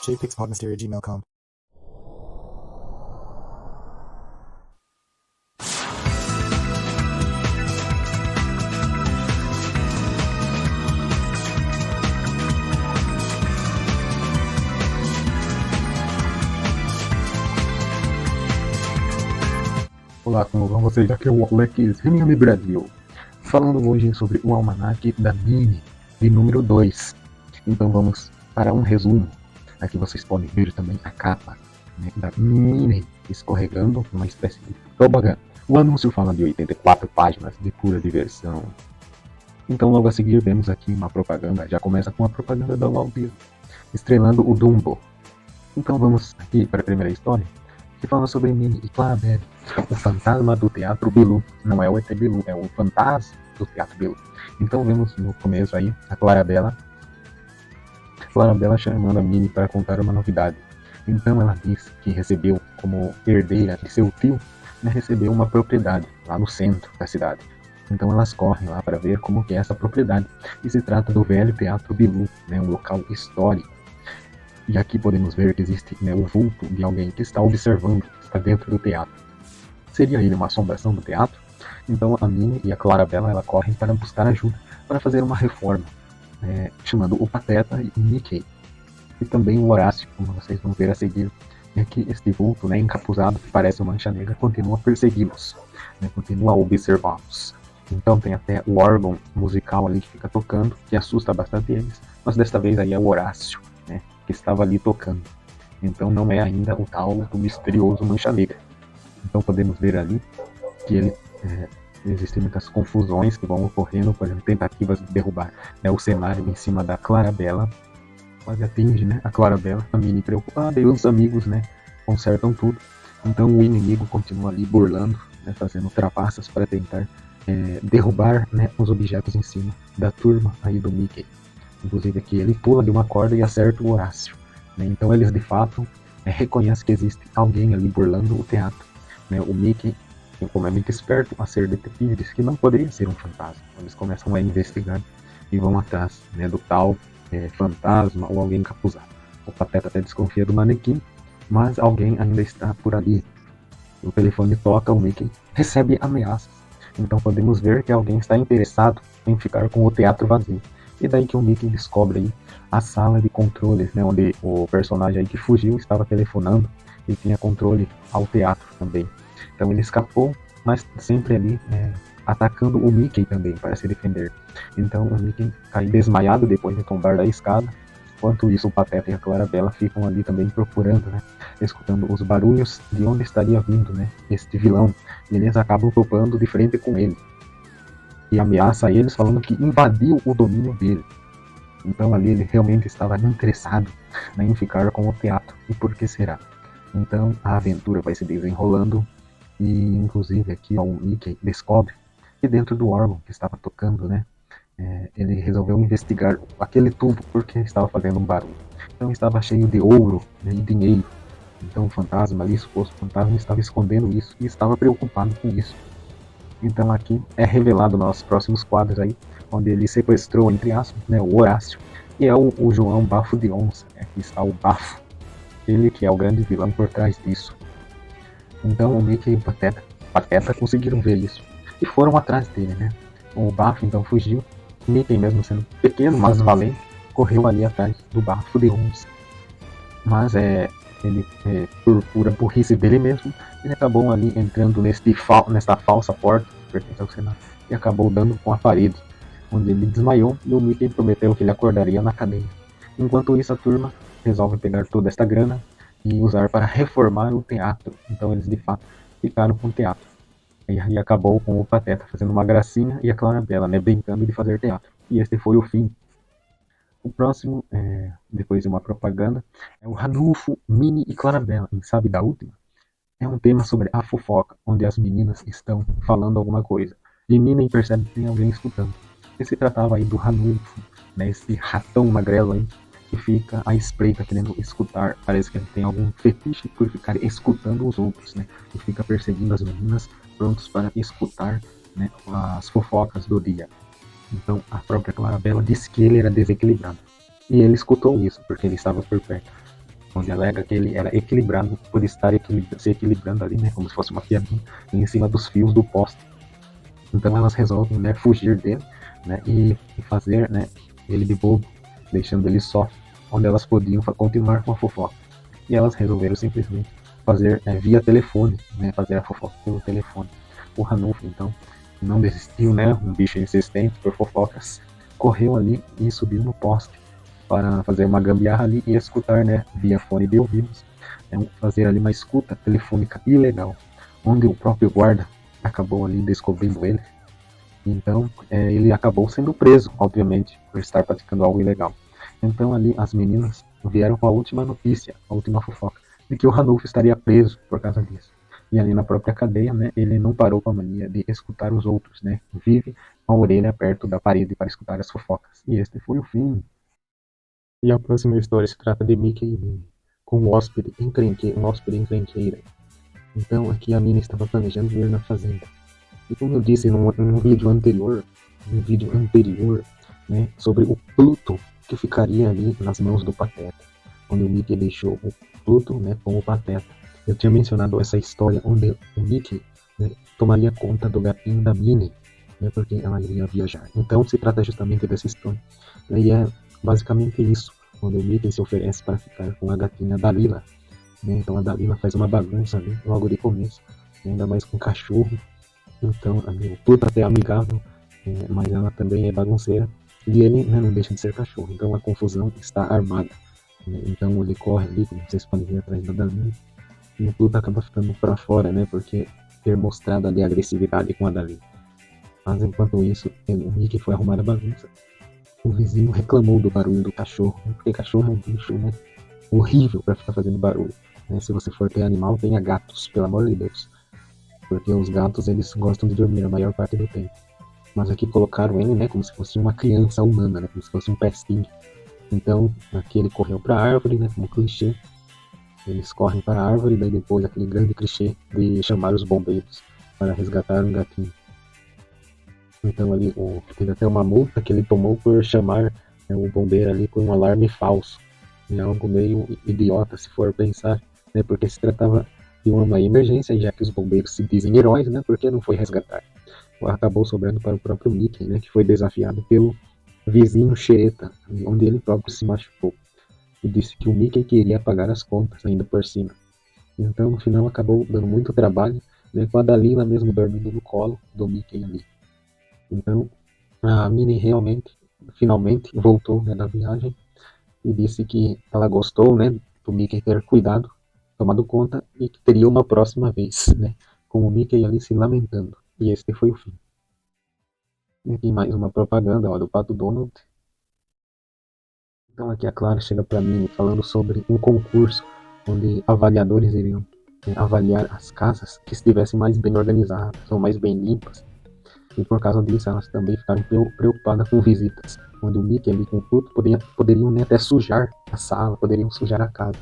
jpixpodmystery@gmail.com. Olá, como vão vocês? Aqui é o Alex Remiami Brasil, falando hoje sobre o almanaque da Minnie, de número 2. Então vamos para um resumo. Aqui vocês podem ver também a capa, né, da Minnie escorregando numa espécie de tobogã. O anúncio fala de 84 páginas de pura diversão. Então logo a seguir vemos aqui uma propaganda, já começa com a propaganda da Walt Disney, estrelando o Dumbo. Então vamos aqui para a primeira história, que fala sobre Minnie e Clarabelle, o fantasma do Teatro Bilu. Não é o ET Bilu, é o fantasma do Teatro Bilu. Então vemos no começo aí a Clarabella chamando a Minnie para contar uma novidade. Então ela diz que recebeu como herdeira de seu tio, né, recebeu uma propriedade lá no centro da cidade. Então elas correm lá para ver como que é essa propriedade. E se trata do velho Teatro Bilu, né, um local histórico. E aqui podemos ver que existe, né, o vulto de alguém que está observando, está dentro do teatro. Seria ele uma assombração do teatro? Então a Minnie e a Clarabella ela correm para buscar ajuda para fazer uma reforma, chamando o Pateta e o Mickey. E também o Horácio, como vocês vão ver a seguir, é que este vulto, né, encapuzado, que parece uma mancha negra, continua a persegui-los, né, continua a observá-los. Então tem até o órgão musical ali que fica tocando, que assusta bastante eles, mas desta vez aí é o Horácio, né, que estava ali tocando. Então não é ainda o tal do misterioso Mancha Negra. Então podemos ver ali que existem muitas confusões que vão ocorrendo, por exemplo, tentativas de derrubar, né, o cenário em cima da Clarabella, quase atinge, né, a Clarabella, a Minnie preocupada, e os amigos, né, consertam tudo. Então o inimigo continua ali burlando, né, fazendo trapaças para tentar derrubar, né, os objetos em cima da turma aí do Mickey. Inclusive aqui ele pula de uma corda e acerta o Horácio, né? Então eles de fato reconhecem que existe alguém ali burlando o teatro, né? O Mickey, como é muito esperto a ser detetive, diz que não poderia ser um fantasma. Eles começam a investigar e vão atrás, né, do tal fantasma ou alguém encapuzado. O Pateta até desconfia do manequim, mas alguém ainda está por ali. O telefone toca, o Mickey recebe ameaças. Então podemos ver que alguém está interessado em ficar com o teatro vazio. E daí que o Mickey descobre aí a sala de controles, né, onde o personagem aí que fugiu estava telefonando e tinha controle ao teatro também. Então ele escapou, mas sempre ali atacando o Mickey também para se defender. Então o Mickey cai desmaiado depois de tombar da escada. Enquanto isso, o Pateta e a Clarabella ficam ali também procurando, né, escutando os barulhos de onde estaria vindo, né, este vilão. E eles acabam topando de frente com ele. E ameaça eles falando que invadiu o domínio dele. Então ali ele realmente estava interessado, né, em ficar com o teatro. E por que será? Então a aventura vai se desenrolando e inclusive aqui o Mickey descobre que dentro do órgão que estava tocando, né, ele resolveu investigar aquele tubo porque estava fazendo um barulho. Então estava cheio de ouro, né, e dinheiro. Então o fantasma ali, suposto fantasma, estava escondendo isso e estava preocupado com isso. Então aqui é revelado nos próximos quadros aí, onde ele sequestrou, entre aspas, né, o Horácio, e é o João Bafo de Onça, né, aqui está o Bafo, ele que é o grande vilão por trás disso. Então o Mickey e o Pateta conseguiram ver isso, e foram atrás dele, né. O Bafo então fugiu, o Mickey, mesmo sendo pequeno, mas valente, correu ali atrás do Bafo de Onça. Mas ele, por pura burrice dele mesmo, ele acabou ali entrando nesta falsa porta que pertence ao Senado e acabou dando com a parede, onde ele desmaiou e o Mickey prometeu que ele acordaria na cadeia. Enquanto isso, a turma resolve pegar toda esta grana e usar para reformar o teatro. Então eles de fato ficaram com o teatro. E aí acabou com o Pateta fazendo uma gracinha e a Clarabella, né, brincando de fazer teatro. E este foi o fim. O próximo, depois de uma propaganda, é o Ranulfo, Minnie e Clarabella. E sabe da última? É um tema sobre a fofoca, onde as meninas estão falando alguma coisa. E Minnie percebe que tem alguém escutando. E se tratava aí do Ranulfo, né, esse ratão magrelo aí, que fica à espreita querendo escutar. Parece que ele tem algum fetiche por ficar escutando os outros, né? E fica perseguindo as meninas, prontos para escutar, né, as fofocas do dia. Então a própria Clarabella disse que ele era desequilibrado. E ele escutou isso, porque ele estava por perto. onde alega que ele era equilibrado por estar se equilibrando ali, né, como se fosse uma piadinha, em cima dos fios do poste. Então elas resolvem, né, fugir dele, né, e fazer, né, ele de bobo, deixando ele só, onde elas podiam continuar com a fofoca. E elas resolveram simplesmente fazer via telefone, né, fazer a fofoca pelo telefone. O Ranulfo, então, não desistiu, né, um bicho insistente por fofocas, correu ali e subiu no poste para fazer uma gambiarra ali e escutar, né, via fone de ouvidos, fazer ali uma escuta telefônica ilegal, onde o próprio guarda acabou ali descobrindo ele. Então, ele acabou sendo preso, obviamente, por estar praticando algo ilegal. Então, ali, as meninas vieram com a última notícia, a última fofoca, de que o Ranulfo estaria preso por causa disso. E ali na própria cadeia, né, ele não parou com a mania de escutar os outros, né? Vive com a orelha perto da parede para escutar as fofocas. E este foi o fim. E a próxima história se trata de Mickey e Minnie, com um hóspede encrenqueira. Então, aqui a Minnie estava planejando ir na fazenda. E como eu disse num vídeo anterior, né, sobre o Pluto que ficaria ali nas mãos do Pateta, onde o Mickey deixou o Pluto, né, com o Pateta. Eu tinha mencionado essa história onde o Mickey, né, tomaria conta do gatinho da Minnie, né, porque ela iria viajar. Então se trata justamente dessa história. E é basicamente isso, onde o Mickey se oferece para ficar com a gatinha Dalila. Né, então a Dalila faz uma bagunça ali logo de começo, ainda mais com o cachorro. Então, o Pluto até é amigável, mas ela também é bagunceira. E ele, né, não deixa de ser cachorro. Então a confusão está armada. Né? Então ele corre ali, como vocês podem ver, atrás da Dalila. E o Pluto acaba ficando para fora, né? Porque ter mostrado ali a agressividade com a Dalila. Mas enquanto isso, o Mickey foi arrumar a bagunça. O vizinho reclamou do barulho do cachorro. Né? Porque cachorro é um bicho, né, horrível para ficar fazendo barulho. Né? Se você for ter animal, tenha gatos, pelo amor de Deus. Porque os gatos, eles gostam de dormir a maior parte do tempo. Mas aqui colocaram ele, né, como se fosse uma criança humana, né, como se fosse um pestinho. Então, aqui ele correu para a árvore, né, como clichê. Eles correm para a árvore, daí depois aquele grande clichê de chamar os bombeiros para resgatar um gatinho. Então ali teve até uma multa que ele tomou por chamar, né, o bombeiro ali por um alarme falso. É algo meio idiota se for pensar, né, porque se tratava de uma emergência, já que os bombeiros se dizem heróis, né, porque não foi resgatar. Acabou sobrando para o próprio Mickey, né, que foi desafiado pelo vizinho xereta, onde ele próprio se machucou. E disse que o Mickey queria pagar as contas ainda por cima. Então, no final, acabou dando muito trabalho, né, com a Dalila mesmo dormindo no colo do Mickey ali. Então, a Minnie finalmente, voltou, né, da viagem e disse que ela gostou, né, do Mickey ter cuidado, tomado conta e que teria uma próxima vez, né, com o Mickey ali se lamentando. E este foi o fim. E aqui mais uma propaganda, ó, do Pato Donald. Então aqui a Clara chega para mim falando sobre um concurso onde avaliadores iriam, avaliar as casas que estivessem mais bem organizadas ou mais bem limpas. E por causa disso elas também ficaram preocupadas com visitas, onde o Mickey ali com tudo poderiam, né, até sujar a sala, poderiam sujar a casa.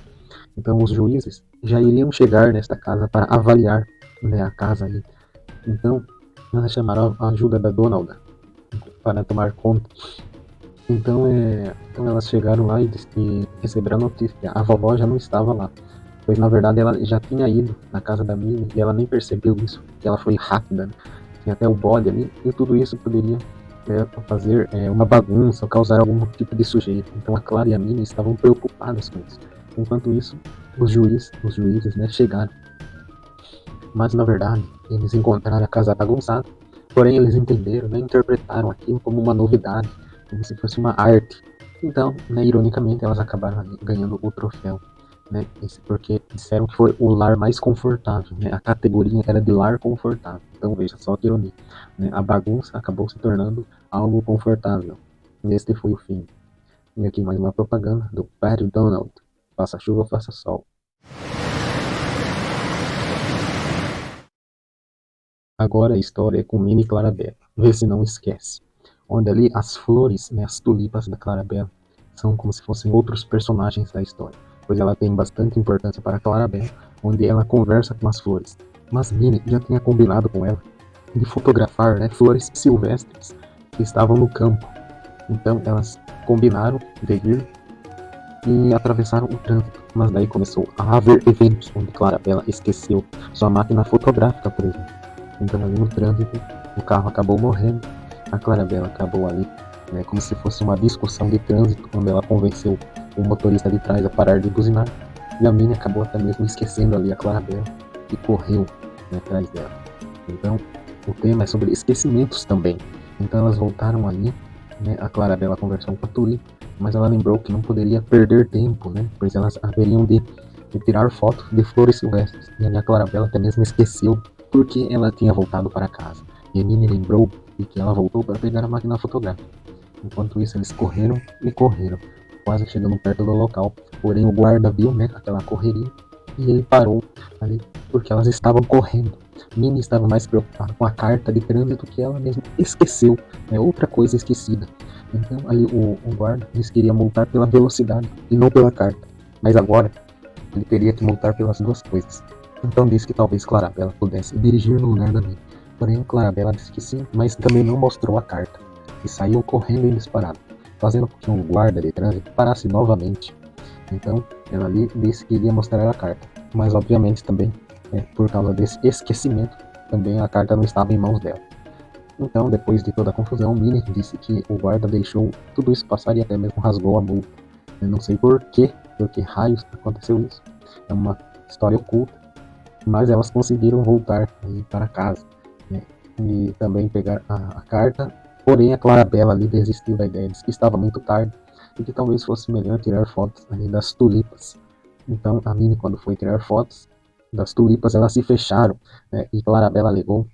Então os juízes já iriam chegar nesta casa para avaliar, né, a casa ali. Então elas chamaram a ajuda da Donalda para tomar conta. Então elas chegaram lá e receberam a notícia que a vovó já não estava lá. Pois na verdade ela já tinha ido na casa da Minnie e ela nem percebeu isso, que ela foi rápida, né? Tinha até o bode ali, e tudo isso poderia fazer uma bagunça ou causar algum tipo de sujeira. Então a Clara e a Minnie estavam preocupadas com isso. Enquanto isso, os juízes, né, chegaram. Mas na verdade, eles encontraram a casa bagunçada, porém eles entenderam, né, interpretaram aquilo como uma novidade, como se fosse uma arte. Então, né, ironicamente, elas acabaram ganhando o troféu. Né, porque disseram que foi o lar mais confortável, né, a categoria era de lar confortável. Então veja só que ironia, né, a bagunça acabou se tornando algo confortável. E este foi o fim. E aqui mais uma propaganda do Pato Donald. Faça chuva, faça sol. Agora a história é com Minnie e Clarabella. Vê se não esquece. Onde ali as flores, né, as tulipas da Clarabella, são como se fossem outros personagens da história. Pois ela tem bastante importância para Clarabella, onde ela conversa com as flores. Mas Minnie já tinha combinado com ela de fotografar, né, flores silvestres que estavam no campo. Então elas combinaram de ir e atravessaram o trânsito. Mas daí começou a haver eventos onde Clarabella esqueceu sua máquina fotográfica, por exemplo. Então ali no trânsito, o carro acabou morrendo, a Clarabella acabou ali, né, como se fosse uma discussão de trânsito, quando ela convenceu o motorista de trás a parar de buzinar, e a Minnie acabou até mesmo esquecendo ali a Clarabella, e correu, né, atrás dela. Então, o tema é sobre esquecimentos também. Então elas voltaram ali, né, a Clarabella conversou com a Tully, mas ela lembrou que não poderia perder tempo, né, pois elas haveriam de tirar fotos de flores silvestres. E a Clarabella até mesmo esqueceu porque ela tinha voltado para casa. E a Minnie lembrou de que ela voltou para pegar a máquina fotográfica. Enquanto isso, eles correram e correram, quase chegando perto do local. Porém, o guarda viu, né, aquela correria e ele parou ali porque elas estavam correndo. Minnie estava mais preocupada com a carta de trânsito que ela mesma esqueceu, é outra coisa esquecida. Então ali o guarda disse que iria multar pela velocidade e não pela carta, mas agora ele teria que multar pelas duas coisas. Então disse que talvez Clarabella pudesse dirigir no lugar da Minnie. Porém Clarabella disse que sim, mas também não mostrou a carta e saiu correndo em disparado, fazendo com que um guarda de trânsito parasse novamente. Então ela ali disse que iria mostrar a carta, mas obviamente também, por causa desse esquecimento, também a carta não estava em mãos dela. Então, depois de toda a confusão, Minnie disse que o guarda deixou tudo isso passar e até mesmo rasgou a multa. Eu não sei por que raios aconteceu isso. É uma história oculta, mas elas conseguiram voltar para casa, né, e também pegar a carta. Porém, a Clarabella ali desistiu da ideia, disse que estava muito tarde e que talvez fosse melhor tirar fotos ali das tulipas. Então, a Minnie, quando foi tirar fotos das tulipas, elas se fecharam, né, e Clarabella alegou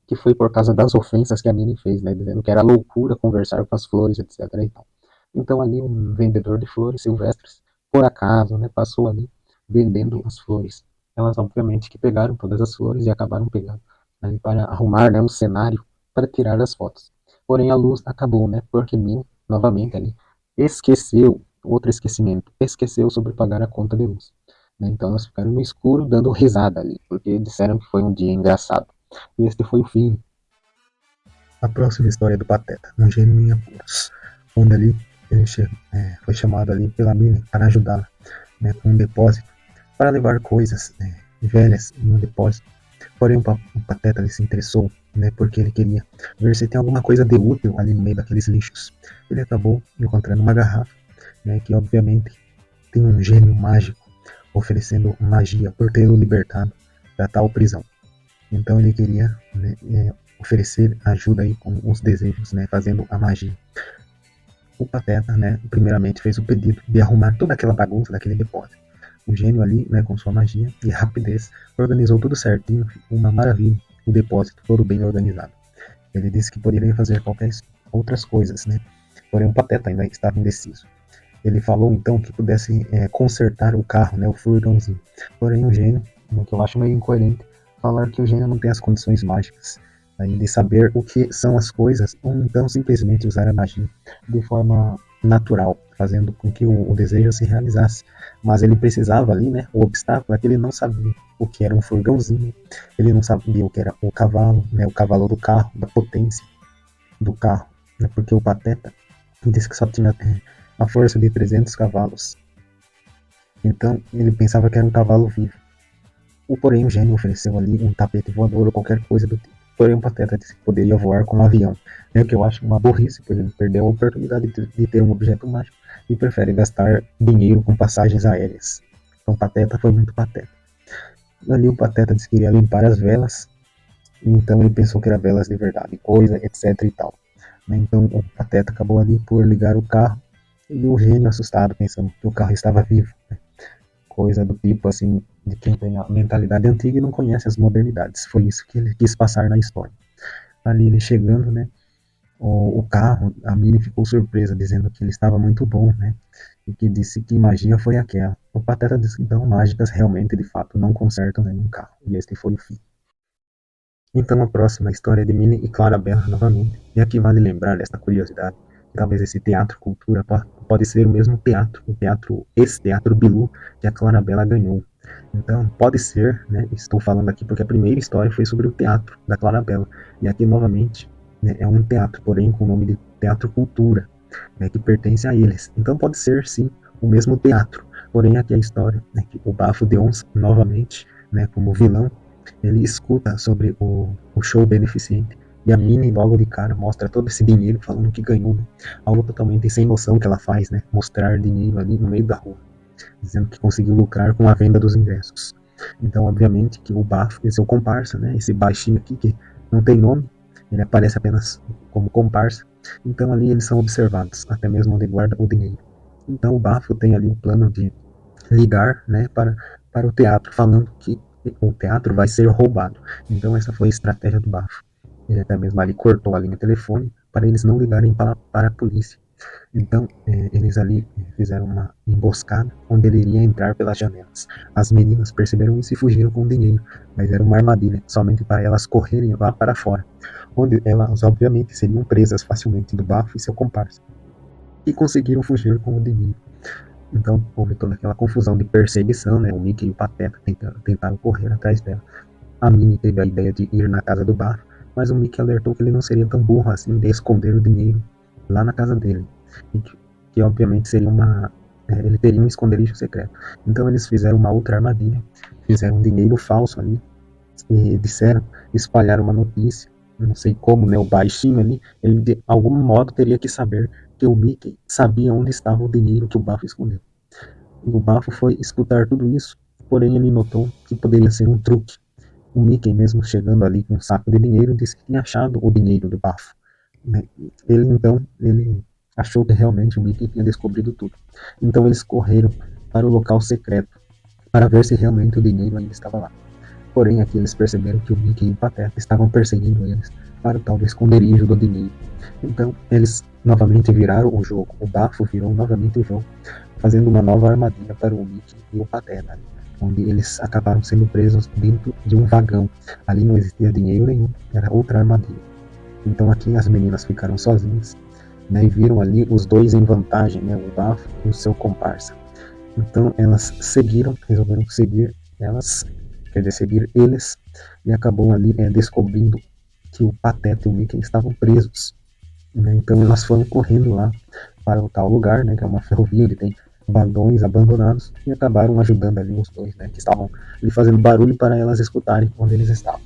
que foi por causa das ofensas que a Minnie fez, né, dizendo que era loucura conversar com as flores, etc. E tal. Então ali um vendedor de flores silvestres, por acaso, né, passou ali vendendo as flores. Elas obviamente que pegaram todas as flores e acabaram pegando ali para arrumar, né, um cenário para tirar as fotos. Porém a luz acabou, né, porque Minnie novamente ali esqueceu, outro esquecimento, esqueceu sobre pagar a conta de luz. Né, então elas ficaram no escuro dando risada ali, porque disseram que foi um dia engraçado. E este foi o fim. A próxima história é do Pateta, um gênio em apuros, onde ali ele foi chamado ali pela Minnie para ajudá-la, né, com um depósito, para levar coisas, né, velhas em um depósito. Porém o Pateta ele se interessou, né, porque ele queria ver se tem alguma coisa de útil ali no meio daqueles lixos. Ele acabou encontrando uma garrafa, né, que obviamente tem um gênio mágico oferecendo magia por tê-lo libertado da tal prisão. Então ele queria, né, oferecer ajuda aí com os desejos, né, fazendo a magia. O Pateta, né, primeiramente fez o pedido de arrumar toda aquela bagunça daquele depósito. O gênio ali, né, com sua magia e rapidez, organizou tudo certinho, ficou uma maravilha, o depósito todo bem organizado. Ele disse que poderia fazer qualquer outras coisas, né, porém o Pateta ainda estava indeciso. Ele falou então que pudesse consertar o carro, né, o furgãozinho. Porém o gênio, né, que eu acho meio incoerente, falar que o gênio não tem as condições mágicas aí de saber o que são as coisas, ou então simplesmente usar a magia de forma natural, fazendo com que o desejo se realizasse. Mas ele precisava ali, né? O obstáculo é que ele não sabia o que era um furgãozinho, ele não sabia o que era o cavalo, né? O cavalo do carro, da potência do carro, né? Porque o Pateta disse que só tinha a força de 300 cavalos. Então ele pensava que era um cavalo vivo. Porém, o gênio ofereceu ali um tapete voador ou qualquer coisa do tipo. Porém, o Pateta disse que poderia voar com um avião. É o que eu acho uma burrice, pois ele perdeu a oportunidade de ter um objeto mágico e prefere gastar dinheiro com passagens aéreas. Então, Pateta foi muito pateta. Ali, o Pateta disse que iria limpar as velas, então ele pensou que eram velas de verdade, coisa, etc e tal. Então, o Pateta acabou ali por ligar o carro e o gênio, assustado, pensando que o carro estava vivo. Coisa do tipo assim, de quem tem a mentalidade antiga e não conhece as modernidades. Foi isso que ele quis passar na história. Ali ele chegando, né, o carro, a Minnie ficou surpresa, dizendo que ele estava muito bom, né, e que disse que magia foi aquela. O Pateta disse que então mágicas realmente, de fato, não consertam nenhum carro. E este foi o fim. Então a próxima história é de Minnie e Clarabella novamente. E aqui vale lembrar desta curiosidade. Talvez esse teatro cultura pode ser o mesmo teatro, esse teatro Bilu que a Clarabella ganhou. Então pode ser, né? Estou falando aqui porque a primeira história foi sobre o teatro da Clarabella. E aqui novamente, né, é um teatro, porém com o nome de Teatro Cultura, né, que pertence a eles. Então pode ser sim o mesmo teatro. Porém, aqui a história, né, que o Bafo de Onça, novamente, né, como vilão, ele escuta sobre o show beneficente e a Minnie logo de cara mostra todo esse dinheiro falando que ganhou, né? Algo totalmente sem noção que ela faz, né? Mostrar dinheiro ali no meio da rua, dizendo que conseguiu lucrar com a venda dos ingressos. Então, obviamente, que o Bafo, esse é o comparsa, né? Esse baixinho aqui que não tem nome, ele aparece apenas como comparsa. Então, ali eles são observados, até mesmo onde guarda o dinheiro. Então, o Bafo tem ali um plano de ligar, né, para o teatro, falando que o teatro vai ser roubado. Então, essa foi a estratégia do Bafo. Ele até mesmo ali cortou a linha telefone para eles não ligarem para a polícia. Então, eles ali fizeram uma emboscada onde ele iria entrar pelas janelas. As meninas perceberam isso e fugiram com o dinheiro, mas era uma armadilha, somente para elas correrem lá para fora, onde elas obviamente seriam presas facilmente do Bafo e seu comparsa, e conseguiram fugir com o dinheiro. Então, houve toda aquela confusão de perseguição, né? O Mickey e o Pateta tentaram correr atrás dela. A Minnie teve a ideia de ir na casa do Bafo, mas o Mickey alertou que ele não seria tão burro assim de esconder o dinheiro lá na casa dele, e que obviamente seria ele teria um esconderijo secreto. Então eles fizeram uma outra armadilha, fizeram um dinheiro falso ali e espalharam uma notícia, não sei como, né, o baixinho ali, ele de algum modo teria que saber que o Mickey sabia onde estava o dinheiro que o Bafo escondeu. E o Bafo foi escutar tudo isso, porém ele notou que poderia ser um truque. O Mickey, mesmo chegando ali com um saco de dinheiro, disse que tinha achado o dinheiro do Bafo, né? Ele achou que realmente o Mickey tinha descobrido tudo. Então eles correram para o local secreto para ver se realmente o dinheiro ainda estava lá. Porém, aqui eles perceberam que o Mickey e o Pateta estavam perseguindo eles para o tal do esconderijo do dinheiro. Então, eles novamente viraram o jogo. O Bafo virou novamente o jogo, fazendo uma nova armadilha para o Mickey e o Pateta, onde eles acabaram sendo presos dentro de um vagão. Ali não existia dinheiro nenhum, era outra armadilha. Então aqui as meninas ficaram sozinhas, né, e viram ali os dois em vantagem, né, o Bafo e o seu comparsa. Então elas resolveram seguir elas, quer dizer, seguir eles, e acabou ali descobrindo que o Pateta e o Mickey estavam presos, né? Então elas foram correndo lá para o tal lugar, né, que é uma ferrovia onde tem vagões abandonados, e acabaram ajudando ali os dois, né, que estavam ali fazendo barulho para elas escutarem onde eles estavam.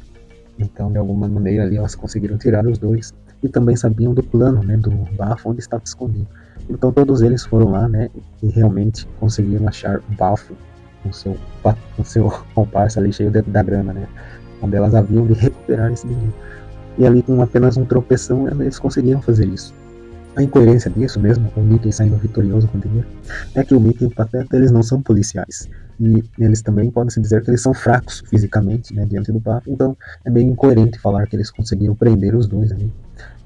Então, de alguma maneira ali elas conseguiram tirar os dois e também sabiam do plano, né, do Bafo onde estava escondido. Então todos eles foram lá, né, e realmente conseguiram achar o Bafo com seu comparsa ali cheio da grana, né, onde elas haviam de recuperar esse dinheiro. E ali com apenas um tropeção eles conseguiram fazer isso. A incoerência disso mesmo, o Mickey saindo vitorioso com o dinheiro, é que o Mickey e o Pateta eles não são policiais. E eles também podem se dizer que eles são fracos fisicamente, né, diante do Bafo. Então é meio incoerente falar que eles conseguiram prender os dois ali.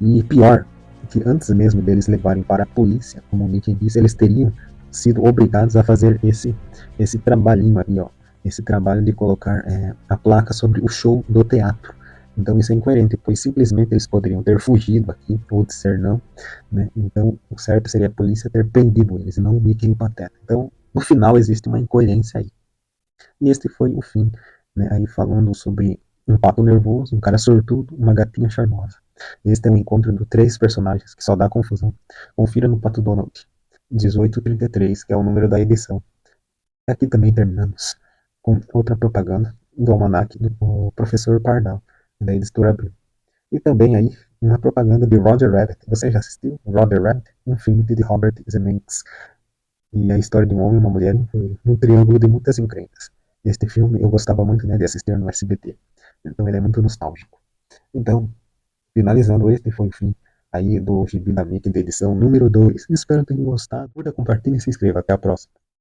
E pior, que antes mesmo deles levarem para a polícia, como o Mickey disse, eles teriam sido obrigados a fazer esse trabalhinho ali, ó. Esse trabalho de colocar a placa sobre o show do teatro. Então isso é incoerente, pois simplesmente eles poderiam ter fugido aqui, ou disser não, né? Então o certo seria a polícia ter prendido eles, não o Mickey e o Pateta. Então no final existe uma incoerência aí. E este foi o fim, né? Aí falando sobre um pato nervoso, um cara sortudo, uma gatinha charmosa. Este é o encontro de três personagens que só dá confusão. Confira no Pato Donald, 1833, que é o número da edição. E aqui também terminamos com outra propaganda do almanac do professor Pardal, da editora Abril. E também aí uma propaganda de Roger Rabbit. Você já assistiu Roger Rabbit? Um filme de Robert Zemeckis. E a história de um homem e uma mulher num triângulo de muitas encrencas. Este filme eu gostava muito, né, de assistir no SBT. Então ele é muito nostálgico. Então, finalizando, este foi o fim aí do Gibi da Mickey, da edição número 2. Espero que tenham gostado. Curta, compartilhe e se inscreva. Até a próxima.